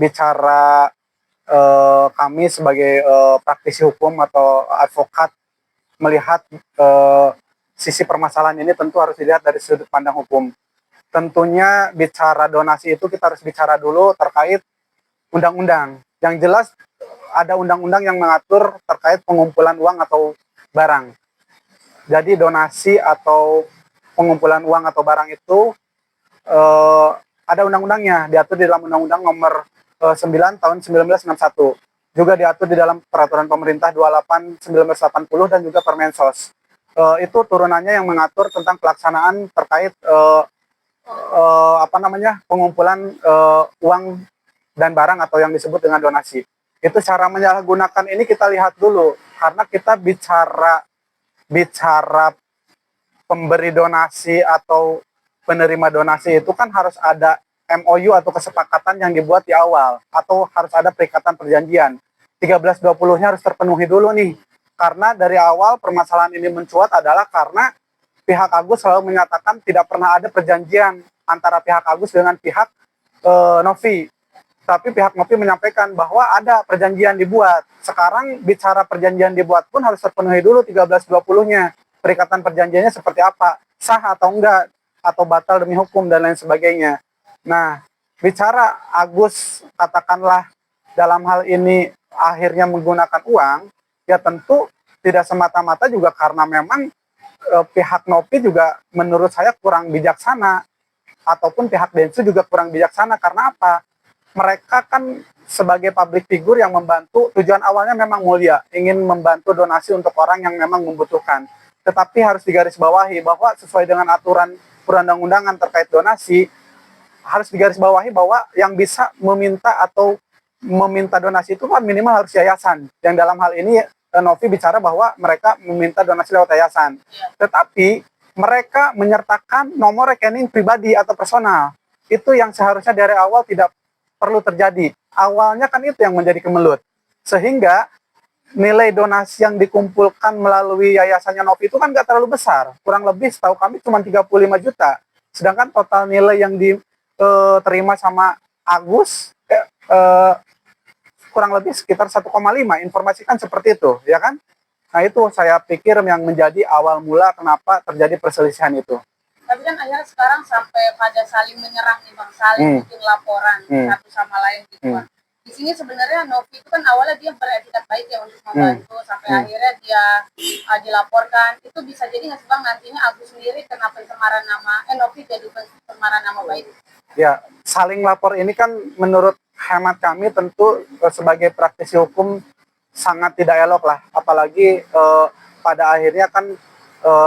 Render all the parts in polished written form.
bicara kami sebagai praktisi hukum atau advokat melihat sisi permasalahan ini tentu harus dilihat dari sudut pandang hukum. Tentunya bicara donasi itu kita harus bicara dulu terkait undang-undang. Yang jelas ada undang-undang yang mengatur terkait pengumpulan uang atau barang. Jadi donasi atau pengumpulan uang atau barang itu ada undang-undangnya, diatur di dalam Undang-Undang Nomor 9 tahun 1961. Juga diatur di dalam Peraturan Pemerintah 28 1980 dan juga Permensos. Itu turunannya yang mengatur tentang pelaksanaan terkait pengumpulan uang dan barang atau yang disebut dengan donasi. Itu cara menyalahgunakan ini kita lihat dulu, karena kita bicara pemberi donasi atau penerima donasi itu kan harus ada MOU atau kesepakatan yang dibuat di awal, atau harus ada perikatan perjanjian. 1320-nya harus terpenuhi dulu nih. Karena dari awal permasalahan ini mencuat adalah karena pihak Agus selalu menyatakan tidak pernah ada perjanjian antara pihak Agus dengan pihak Novi. Tapi pihak Novi menyampaikan bahwa ada perjanjian dibuat. Sekarang bicara perjanjian dibuat pun harus terpenuhi dulu 1320-nya. Perikatan perjanjiannya seperti apa, sah atau enggak, atau batal demi hukum dan lain sebagainya. Nah, bicara Agus katakanlah dalam hal ini akhirnya menggunakan uang, ya tentu tidak semata-mata juga karena memang pihak Novi juga menurut saya kurang bijaksana, ataupun pihak Densu juga kurang bijaksana. Karena apa? Mereka kan sebagai public figure yang membantu, tujuan awalnya memang mulia, ingin membantu donasi untuk orang yang memang membutuhkan. Tetapi harus digarisbawahi bahwa sesuai dengan aturan perundang-undangan terkait donasi, harus digarisbawahi bahwa yang bisa meminta donasi itu kan minimal harus yayasan. Yang dalam hal ini Novi bicara bahwa mereka meminta donasi lewat yayasan. Tetapi mereka menyertakan nomor rekening pribadi atau personal. Itu yang seharusnya dari awal tidak perlu terjadi. Awalnya kan itu yang menjadi kemelut. Sehingga nilai donasi yang dikumpulkan melalui yayasannya Novi itu kan nggak terlalu besar. Kurang lebih setahu kami cuma 35 juta. Sedangkan total nilai yang diterima sama Agus kurang lebih sekitar 1,5. Informasikan seperti itu, ya kan? Nah itu saya pikir yang menjadi awal mula kenapa terjadi perselisihan itu. Tapi kan akhirnya sekarang sampai pada saling menyerang nih Bang, saling bikin laporan satu sama lain gitu. Di sini sebenarnya Novi itu kan awalnya dia beretikat baik ya untuk membantu, sampai akhirnya dia dilaporkan. Itu bisa jadi nggak sih Bang nantinya Agus sendiri kena pencemaran nama, Novi jadi pencemaran nama baik? Ya, saling lapor ini kan menurut hemat kami tentu sebagai praktisi hukum sangat tidak elok lah. Apalagi pada akhirnya kan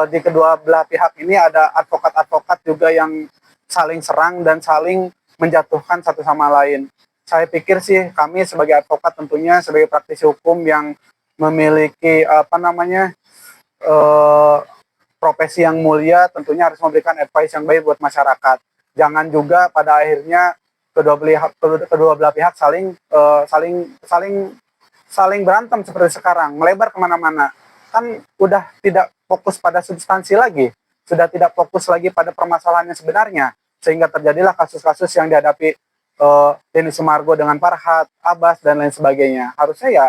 di kedua belah pihak ini ada advokat-advokat juga yang saling serang dan saling menjatuhkan satu sama lain. Saya pikir sih kami sebagai advokat tentunya sebagai praktisi hukum yang memiliki profesi yang mulia tentunya harus memberikan advice yang baik buat masyarakat. Jangan juga pada akhirnya kedua belah pihak saling berantem seperti sekarang, melebar kemana-mana. Kan udah tidak fokus pada substansi lagi, sudah tidak fokus lagi pada permasalahan yang sebenarnya, sehingga terjadilah kasus-kasus yang dihadapi Denny Sumargo dengan Farhad, Abbas, dan lain sebagainya. Harusnya ya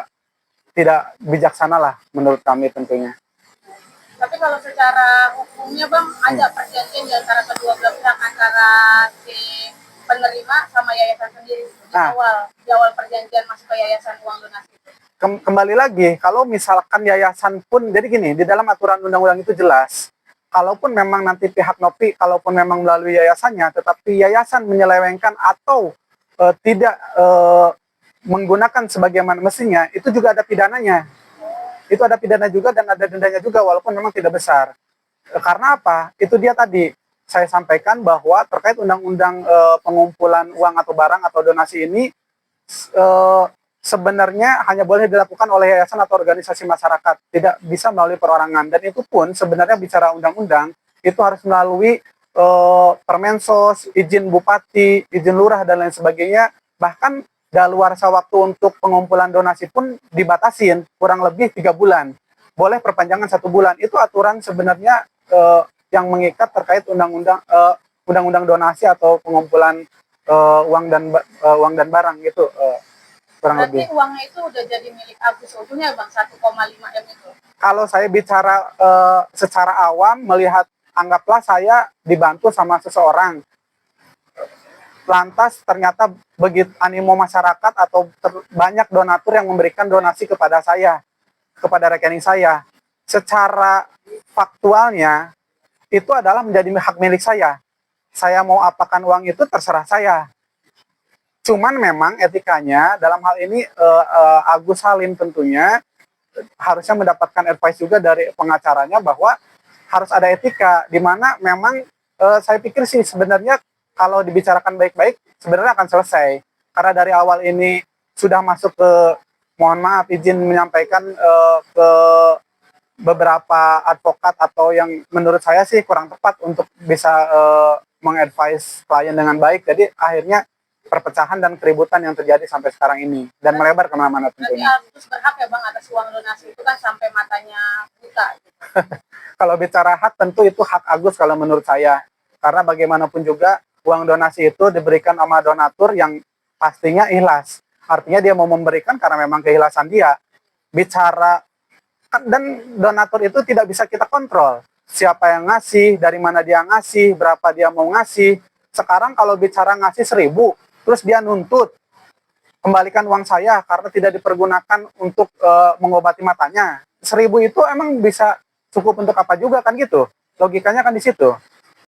tidak bijaksana lah menurut kami tentunya. Tapi kalau secara hukumnya Bang, ada perjanjian di antara kedua belah pihak, antara si penerima sama yayasan sendiri di awal perjanjian masuk ke yayasan uang donasi itu? Kembali lagi, kalau misalkan yayasan pun, jadi gini, di dalam aturan undang-undang itu jelas, kalaupun memang nanti pihak Novi, kalaupun memang melalui yayasannya, tetapi yayasan menyelewengkan atau tidak menggunakan sebagaimana mestinya, itu juga ada pidananya. Itu ada pidana juga dan ada dendanya juga, walaupun memang tidak besar. Karena apa? Itu dia tadi saya sampaikan bahwa terkait undang-undang pengumpulan uang atau barang atau donasi ini sebenarnya hanya boleh dilakukan oleh yayasan atau organisasi masyarakat, tidak bisa melalui perorangan. Dan itu pun sebenarnya bicara undang-undang itu harus melalui Permensos, izin bupati, izin lurah dan lain sebagainya. Bahkan daluarsa waktu untuk pengumpulan donasi pun dibatasin kurang lebih 3 bulan. Boleh perpanjangan 1 bulan. Itu aturan sebenarnya yang mengikat terkait undang-undang donasi atau pengumpulan uang dan barang gitu, kurang Berarti lebih. uangnya itu udah jadi milik Agus seutuhnya Bang, 1,5 M itu? Kalau saya bicara secara awam melihat, anggaplah saya dibantu sama seseorang, lantas ternyata begitu animo masyarakat atau banyak donatur yang memberikan donasi kepada saya, kepada rekening saya. Secara faktualnya itu adalah menjadi hak milik saya. Saya mau apakan uang itu terserah saya. Cuman memang etikanya dalam hal ini Agus Salim tentunya harusnya mendapatkan advice juga dari pengacaranya bahwa harus ada etika, di mana memang saya pikir sih sebenarnya kalau dibicarakan baik-baik sebenarnya akan selesai. Karena dari awal ini sudah masuk ke, mohon maaf izin menyampaikan, ke beberapa advokat atau yang menurut saya sih kurang tepat untuk bisa mengadvise klien dengan baik. Jadi akhirnya perpecahan dan keributan yang terjadi sampai sekarang ini dan melebar kemana-mana Berarti tentunya. Agus berhak ya Bang atas uang donasi itu kan sampai matanya buta gitu. Kalau bicara hak tentu itu hak Agus kalau menurut saya. Karena bagaimanapun juga uang donasi itu diberikan sama donatur yang pastinya ikhlas. Artinya dia mau memberikan karena memang keikhlasan dia. Bicara dan donatur itu tidak bisa kita kontrol. Siapa yang ngasih, dari mana dia ngasih, berapa dia mau ngasih. Sekarang kalau bicara ngasih 1.000, terus dia nuntut kembalikan uang saya karena tidak dipergunakan untuk mengobati matanya. 1.000 itu emang bisa cukup untuk apa juga kan gitu. Logikanya kan di situ.